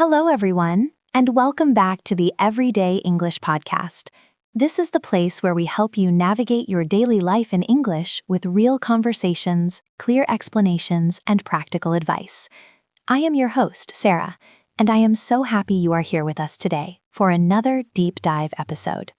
Hello, everyone, and welcome back to the Everyday English Podcast. This is the place where we help you navigate your daily life in English with real conversations, clear explanations, and practical advice. I am your host, Sarah, and I am so happy you are here with us today for another deep dive episode.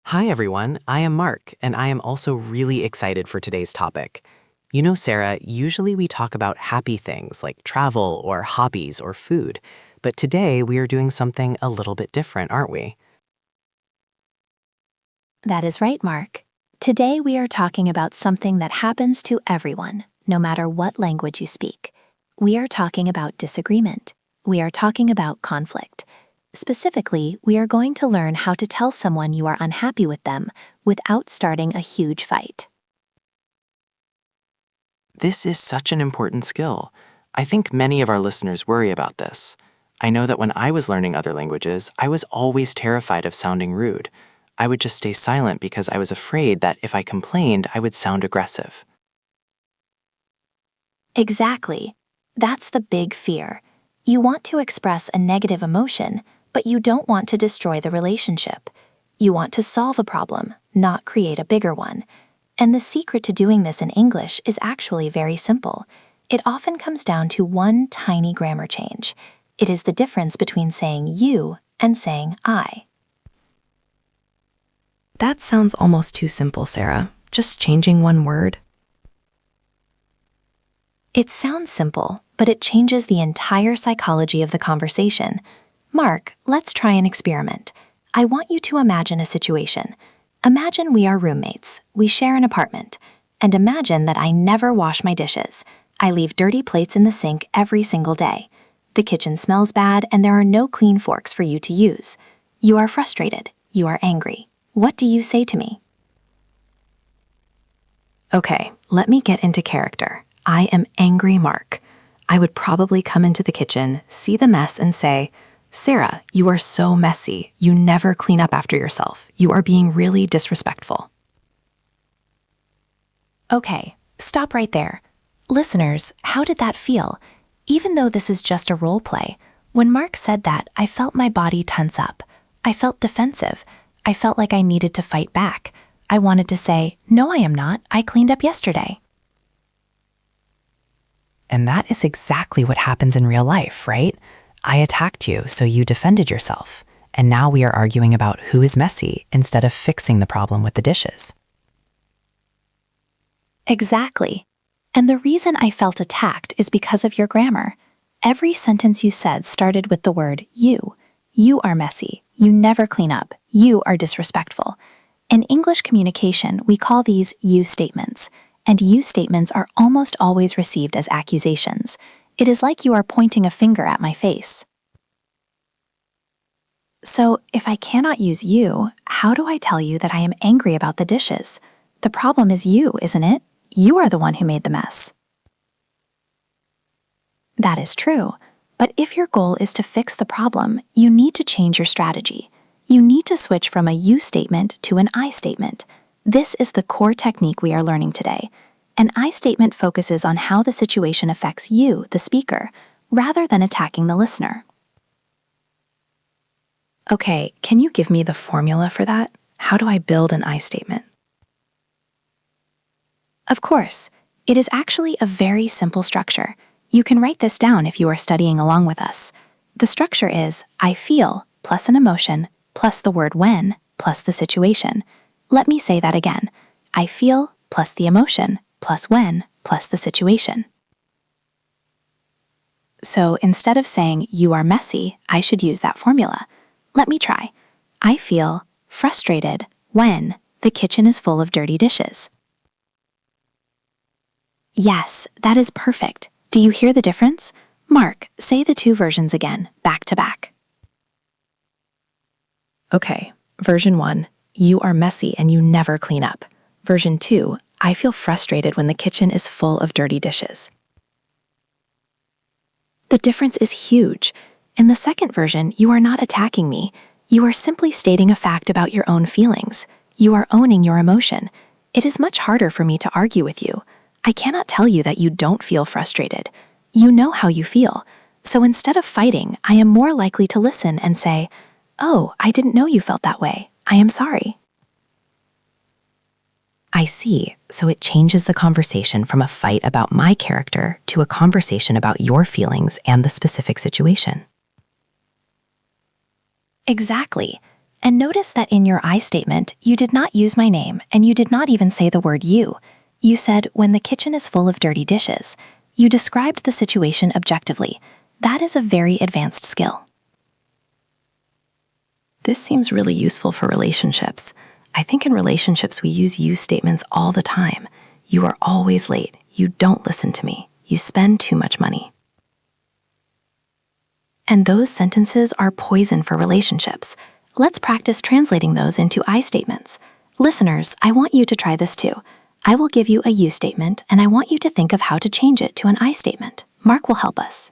Hi everyone, I am Mark, and I am also really excited for today's topic. You know, Sarah, usually we talk about happy things like travel or hobbies or food, but today we are doing something a little bit different, aren't we? That is right, Mark. Today we are talking about something that happens to everyone, no matter what language you speak. We are talking about disagreement. We are talking about conflict. Specifically, we are going to learn how to tell someone you are unhappy with them without starting a huge fight. This is such an important skill. I think many of our listeners worry about this. I know that when I was learning other languages, I was always terrified of sounding rude. I would just stay silent because I was afraid that if I complained, I would sound aggressive. Exactly. That's the big fear. You want to express a negative emotion, but you don't want to destroy the relationship. You want to solve a problem, not create a bigger one. And the secret to doing this in English is actually very simple. It often comes down to one tiny grammar change. It is the difference between saying you and saying I. That sounds almost too simple, Sarah. Just changing one word. It sounds simple, but it changes the entire psychology of the conversation. Mark, let's try an experiment. I want you to imagine a situation. Imagine we are roommates, we share an apartment, and imagine that I never wash my dishes. I leave dirty plates in the sink every single day. The kitchen smells bad and there are no clean forks for you to use. You are frustrated, you are angry. What do you say to me? Okay, let me get into character. I am angry Mark. I would probably come into the kitchen, see the mess, and say, Sarah, you are so messy. You never clean up after yourself. You are being really disrespectful. Okay, stop right there. Listeners, how did that feel? Even though this is just a role play, when Mark said that, I felt my body tense up. I felt defensive. I felt like I needed to fight back. I wanted to say, no, I am not. I cleaned up yesterday. And that is exactly what happens in real life, right? I attacked you, so you defended yourself. And now we are arguing about who is messy instead of fixing the problem with the dishes. Exactly. And the reason I felt attacked is because of your grammar. Every sentence you said started with the word you. You are messy. You never clean up. You are disrespectful. In English communication, we call these you statements. And you statements are almost always received as accusations. It is like you are pointing a finger at my face. So, if I cannot use you, how do I tell you that I am angry about the dishes? The problem is you, isn't it? You are the one who made the mess. That is true. But if your goal is to fix the problem, you need to change your strategy. You need to switch from a you statement to an I statement. This is the core technique we are learning today. An I statement focuses on how the situation affects you, the speaker, rather than attacking the listener. Okay, can you give me the formula for that? How do I build an I statement? Of course, it is actually a very simple structure. You can write this down if you are studying along with us. The structure is I feel plus an emotion plus the word when plus the situation. Let me say that again. I feel plus the emotion plus when plus the situation. So instead of saying you are messy, I should use that formula. Let me try. I feel frustrated when the kitchen is full of dirty dishes. Yes, that is perfect. Do you hear the difference? Mark, say the two versions again, back to back. Okay, version 1, you are messy and you never clean up. Version 2, I feel frustrated when the kitchen is full of dirty dishes. The difference is huge. In the second version, you are not attacking me. You are simply stating a fact about your own feelings. You are owning your emotion. It is much harder for me to argue with you. I cannot tell you that you don't feel frustrated. You know how you feel. So instead of fighting, I am more likely to listen and say, "Oh, I didn't know you felt that way. I am sorry." I see. So it changes the conversation from a fight about my character to a conversation about your feelings and the specific situation. Exactly. And notice that in your I statement, you did not use my name and you did not even say the word you. You said, "When the kitchen is full of dirty dishes." You described the situation objectively. That is a very advanced skill. This seems really useful for relationships. I think in relationships we use you statements all the time. You are always late. You don't listen to me. You spend too much money. And those sentences are poison for relationships. Let's practice translating those into I statements. Listeners, I want you to try this too. I will give you a you statement, and I want you to think of how to change it to an I statement. Mark will help us.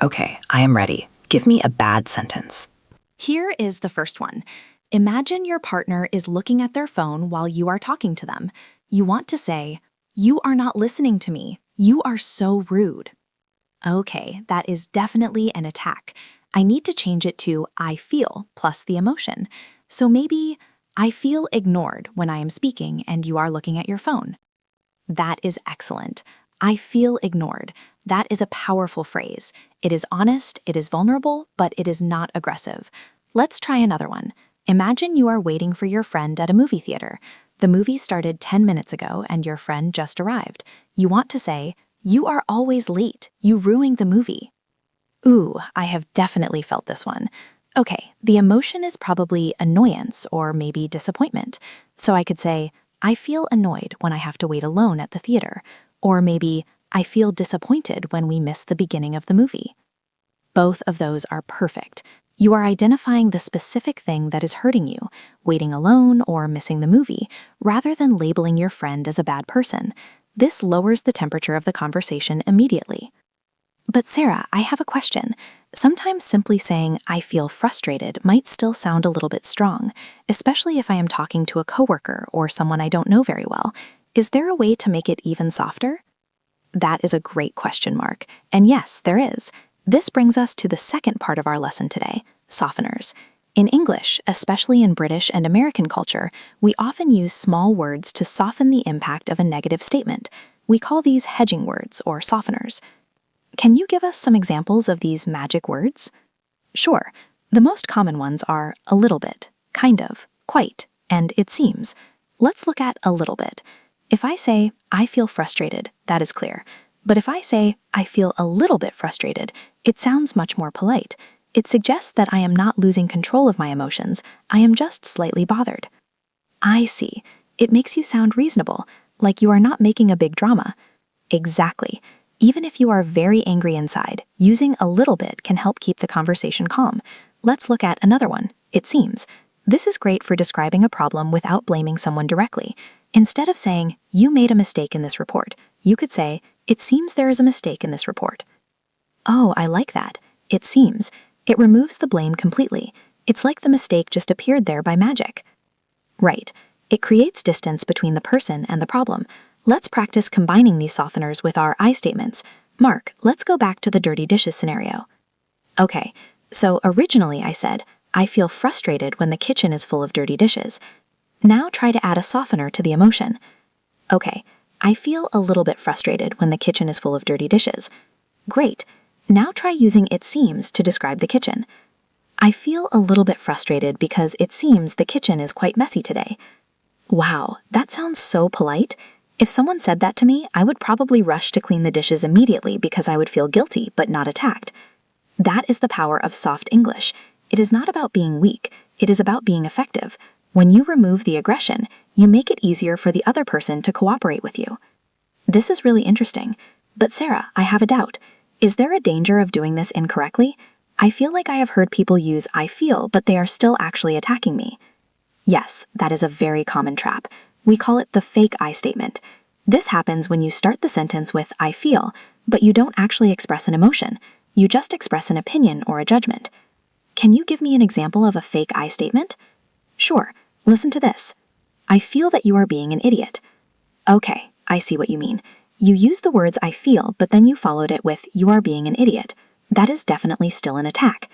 Okay, I am ready. Give me a bad sentence. Here is the first one. Imagine your partner is looking at their phone while you are talking to them. You want to say, "You are not listening to me. You are so rude." Okay, that is definitely an attack. I need to change it to "I feel" plus the emotion. So maybe, "I feel ignored when I am speaking and you are looking at your phone." That is excellent. I feel ignored. That is a powerful phrase. It is honest, it is vulnerable, but it is not aggressive. Let's try another one. Imagine you are waiting for your friend at a movie theater. The movie started 10 minutes ago and your friend just arrived. You want to say, "You are always late. You ruined the movie." Ooh, I have definitely felt this one. Okay, the emotion is probably annoyance or maybe disappointment. So I could say, "I feel annoyed when I have to wait alone at the theater." Or maybe, "I feel disappointed when we miss the beginning of the movie." Both of those are perfect. You are identifying the specific thing that is hurting you, waiting alone or missing the movie, rather than labeling your friend as a bad person. This lowers the temperature of the conversation immediately. But Sarah, I have a question. Sometimes simply saying, "I feel frustrated" might still sound a little bit strong, especially if I am talking to a coworker or someone I don't know very well. Is there a way to make it even softer? That is a great question, Mark. And yes, there is. This brings us to the second part of our lesson today, softeners. In English, especially in British and American culture, we often use small words to soften the impact of a negative statement. We call these hedging words or softeners. Can you give us some examples of these magic words? Sure. The most common ones are a little bit, kind of, quite, and it seems. Let's look at a little bit. If I say, "I feel frustrated," that is clear. But if I say, "I feel a little bit frustrated," it sounds much more polite. It suggests that I am not losing control of my emotions, I am just slightly bothered. I see. It makes you sound reasonable, like you are not making a big drama. Exactly. Even if you are very angry inside, using a little bit can help keep the conversation calm. Let's look at another one, "it seems." This is great for describing a problem without blaming someone directly. Instead of saying, "You made a mistake in this report," you could say, "It seems there is a mistake in this report." Oh, I like that. It seems. It removes the blame completely. It's like the mistake just appeared there by magic. Right. It creates distance between the person and the problem. Let's practice combining these softeners with our I statements. Mark, let's go back to the dirty dishes scenario. Okay, so originally I said, "I feel frustrated when the kitchen is full of dirty dishes." Now try to add a softener to the emotion. Okay, "I feel a little bit frustrated when the kitchen is full of dirty dishes." Great. Now try using "it seems" to describe the kitchen. "I feel a little bit frustrated because it seems the kitchen is quite messy today." Wow, that sounds so polite. If someone said that to me, I would probably rush to clean the dishes immediately because I would feel guilty but not attacked. That is the power of soft English. It is not about being weak, it is about being effective. When you remove the aggression, you make it easier for the other person to cooperate with you. This is really interesting. But Sarah, I have a doubt. Is there a danger of doing this incorrectly? I feel like I have heard people use "I feel," but they are still actually attacking me. Yes, that is a very common trap. We call it the fake I statement. This happens when you start the sentence with "I feel," but you don't actually express an emotion. You just express an opinion or a judgment. Can you give me an example of a fake I statement? Sure. Listen to this. "I feel that you are being an idiot." Okay, I see what you mean. You used the words I feel, but then you followed it with you are being an idiot. That is definitely still an attack.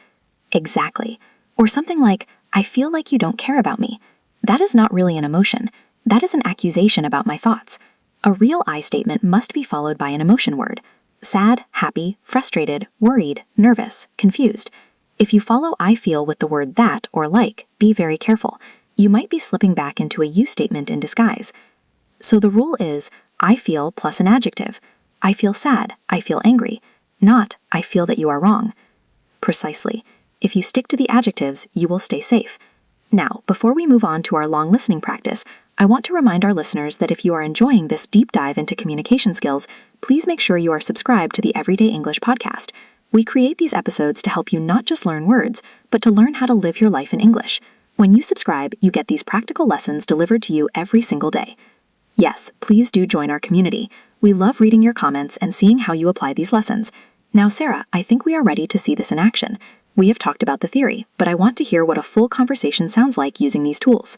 Exactly. Or something like, I feel like you don't care about me. That is not really an emotion. That is an accusation about my thoughts. A real I statement must be followed by an emotion word. Sad, happy, frustrated, worried, nervous, confused. If you follow I feel with the word that or like, be very careful. You might be slipping back into a you statement in disguise. So the rule is, I feel plus an adjective. I feel sad, I feel angry. Not, I feel that you are wrong. Precisely. If you stick to the adjectives, you will stay safe. Now, before we move on to our long listening practice, I want to remind our listeners that if you are enjoying this deep dive into communication skills, please make sure you are subscribed to the Everyday English podcast. We create these episodes to help you not just learn words, but to learn how to live your life in English. When you subscribe, you get these practical lessons delivered to you every single day. Yes, please do join our community. We love reading your comments and seeing how you apply these lessons. Now, Sarah, I think we are ready to see this in action. We have talked about the theory, but I want to hear what a full conversation sounds like using these tools.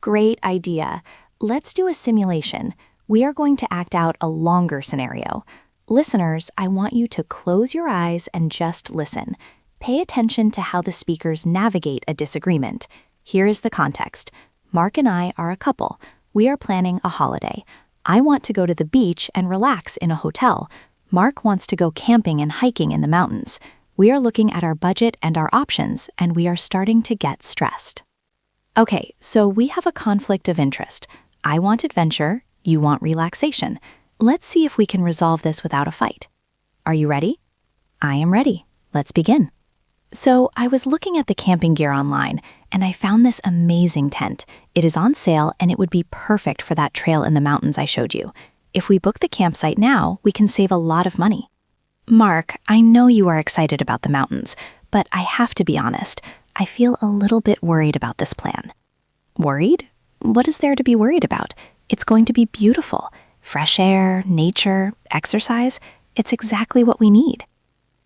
Great idea. Let's do a simulation. We are going to act out a longer scenario. Listeners, I want you to close your eyes and just listen. Pay attention to how the speakers navigate a disagreement. Here is the context. Mark and I are a couple. We are planning a holiday. I want to go to the beach and relax in a hotel. Mark wants to go camping and hiking in the mountains. We are looking at our budget and our options, and we are starting to get stressed. Okay, so we have a conflict of interest. I want adventure, you want relaxation. Let's see if we can resolve this without a fight. Are you ready? I am ready. Let's begin. So I was looking at the camping gear online, and I found this amazing tent. It is on sale, and it would be perfect for that trail in the mountains I showed you. If we book the campsite now, we can save a lot of money. Mark, I know you are excited about the mountains, but I have to be honest. I feel a little bit worried about this plan. Worried? What is there to be worried about? It's going to be beautiful. Fresh air, nature, exercise. It's exactly what we need.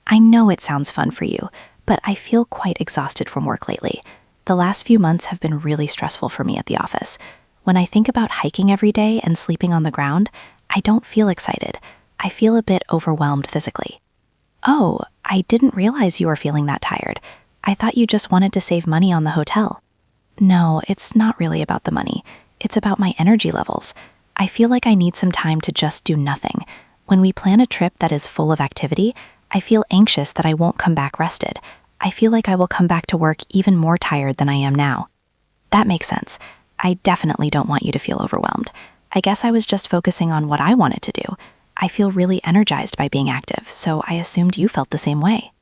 I know it sounds fun for you, but I feel quite exhausted from work lately. The last few months have been really stressful for me at the office. When I think about hiking every day and sleeping on the ground, I don't feel excited. I feel a bit overwhelmed physically. Oh, I didn't realize you were feeling that tired. I thought you just wanted to save money on the hotel. No, it's not really about the money. It's about my energy levels. I feel like I need some time to just do nothing. When we plan a trip that is full of activity, I feel anxious that I won't come back rested. I feel like I will come back to work even more tired than I am now. That makes sense. I definitely don't want you to feel overwhelmed. I guess I was just focusing on what I wanted to do. I feel really energized by being active, so I assumed you felt the same way.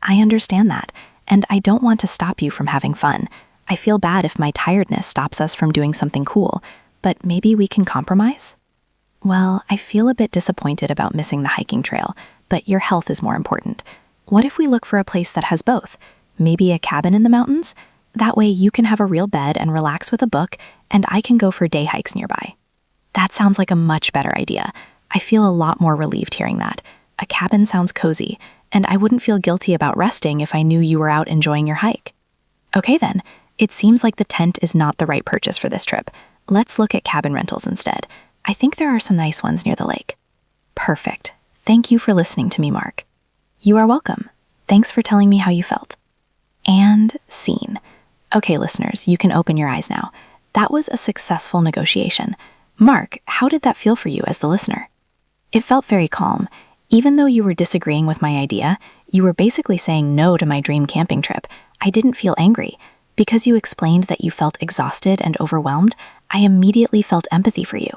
I understand that, and I don't want to stop you from having fun. I feel bad if my tiredness stops us from doing something cool, but maybe we can compromise? Well, I feel a bit disappointed about missing the hiking trail, but your health is more important. What if we look for a place that has both? Maybe a cabin in the mountains? That way you can have a real bed and relax with a book, and I can go for day hikes nearby. That sounds like a much better idea. I feel a lot more relieved hearing that. A cabin sounds cozy, and I wouldn't feel guilty about resting if I knew you were out enjoying your hike. Okay then, it seems like the tent is not the right purchase for this trip. Let's look at cabin rentals instead. I think there are some nice ones near the lake. Perfect. Thank you for listening to me, Mark. You are welcome. Thanks for telling me how you felt. And scene. Okay, listeners, you can open your eyes now. That was a successful negotiation. Mark, how did that feel for you as the listener? It felt very calm. Even though you were disagreeing with my idea, you were basically saying no to my dream camping trip. I didn't feel angry. Because you explained that you felt exhausted and overwhelmed, I immediately felt empathy for you.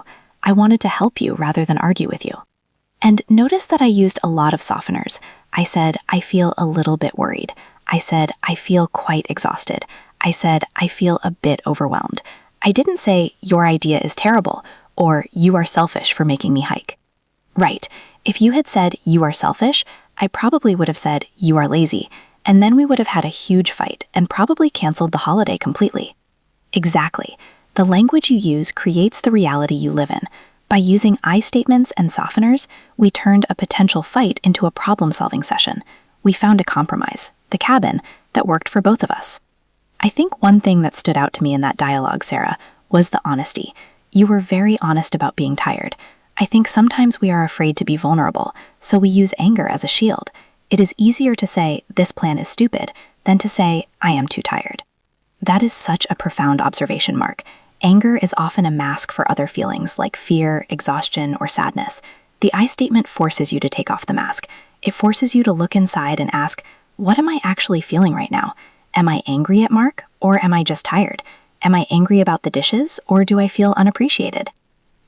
I wanted to help you rather than argue with you. And notice that I used a lot of softeners. I said, I feel a little bit worried. I said, I feel quite exhausted. I said, I feel a bit overwhelmed. I didn't say, your idea is terrible, or you are selfish for making me hike. Right. If you had said, you are selfish, I probably would have said, you are lazy, and then we would have had a huge fight and probably canceled the holiday completely. Exactly. The language you use creates the reality you live in. By using I statements and softeners, we turned a potential fight into a problem-solving session. We found a compromise, the cabin, that worked for both of us. I think one thing that stood out to me in that dialogue, Sarah, was the honesty. You were very honest about being tired. I think sometimes we are afraid to be vulnerable, so we use anger as a shield. It is easier to say, "This plan is stupid," than to say, "I am too tired." That is such a profound observation, Mark. Anger is often a mask for other feelings like fear, exhaustion, or sadness. The I statement forces you to take off the mask. It forces you to look inside and ask, what am I actually feeling right now? Am I angry at Mark, or am I just tired? Am I angry about the dishes, or do I feel unappreciated?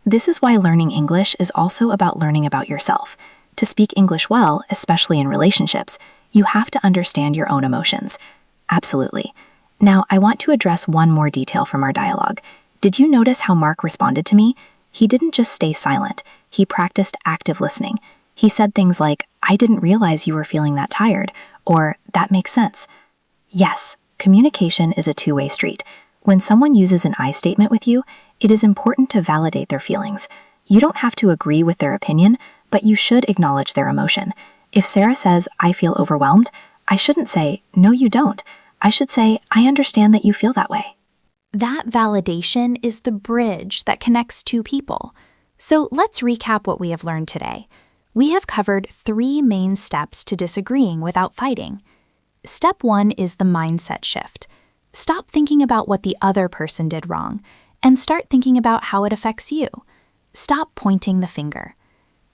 This is why learning English is also about learning about yourself. To speak English well, especially in relationships, you have to understand your own emotions. Absolutely. Now, I want to address one more detail from our dialogue. Did you notice how Mark responded to me? He didn't just stay silent. He practiced active listening. He said things like, "I didn't realize you were feeling that tired," or "That makes sense." Yes, communication is a two-way street. When someone uses an I statement with you, it is important to validate their feelings. You don't have to agree with their opinion, but you should acknowledge their emotion. If Sarah says, "I feel overwhelmed," I shouldn't say, "No, you don't." I should say, "I understand that you feel that way." That validation is the bridge that connects two people. So let's recap what we have learned today. We have covered 3 main steps to disagreeing without fighting. Step 1 is the mindset shift. Stop thinking about what the other person did wrong and start thinking about how it affects you. Stop pointing the finger.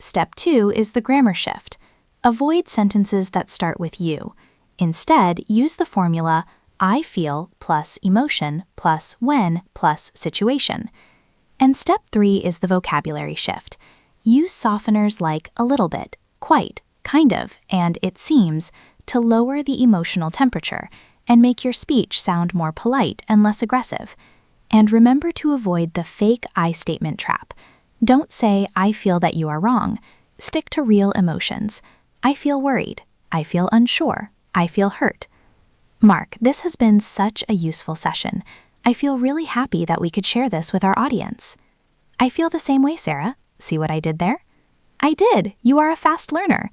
Step 2 is the grammar shift. Avoid sentences that start with you. Instead, use the formula I feel plus emotion plus when plus situation. And step 3 is the vocabulary shift. Use softeners like a little bit, quite, kind of, and it seems to lower the emotional temperature and make your speech sound more polite and less aggressive. And remember to avoid the fake I statement trap. Don't say, "I feel that you are wrong." Stick to real emotions. I feel worried. I feel unsure. I feel hurt. Mark, this has been such a useful session. I feel really happy that we could share this with our audience. I feel the same way, Sarah. See what I did there? I did. You are a fast learner.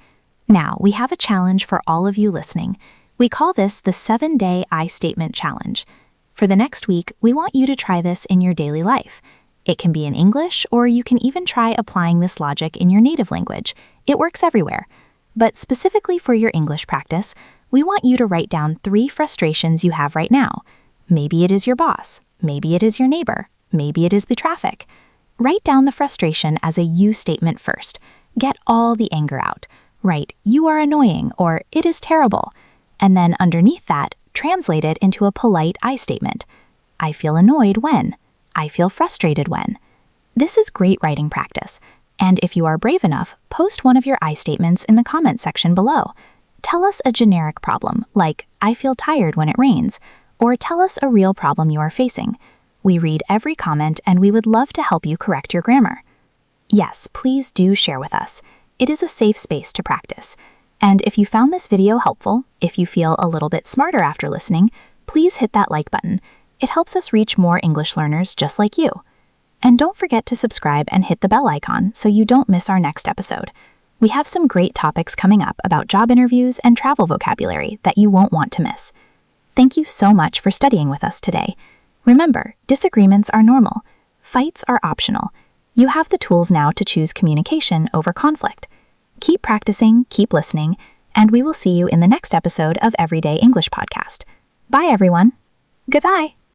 Now, we have a challenge for all of you listening. We call this the 7-Day I Statement Challenge. For the next week, we want you to try this in your daily life. It can be in English, or you can even try applying this logic in your native language. It works everywhere. But specifically for your English practice, we want you to write down 3 frustrations you have right now. Maybe it is your boss. Maybe it is your neighbor. Maybe it is the traffic. Write down the frustration as a you statement first. Get all the anger out. Write, "You are annoying," or "It is terrible." And then underneath that, translate it into a polite I statement. I feel annoyed when. I feel frustrated when. This is great writing practice. And if you are brave enough, post one of your I statements in the comment section below. Tell us a generic problem, like, "I feel tired when it rains," or tell us a real problem you are facing. We read every comment and we would love to help you correct your grammar. Yes, please do share with us. It is a safe space to practice. And if you found this video helpful, if you feel a little bit smarter after listening, please hit that like button. It helps us reach more English learners just like you. And don't forget to subscribe and hit the bell icon so you don't miss our next episode. We have some great topics coming up about job interviews and travel vocabulary that you won't want to miss. Thank you so much for studying with us today. Remember, disagreements are normal. Fights are optional. You have the tools now to choose communication over conflict. Keep practicing, keep listening, and we will see you in the next episode of Everyday English Podcast. Bye, everyone. Goodbye.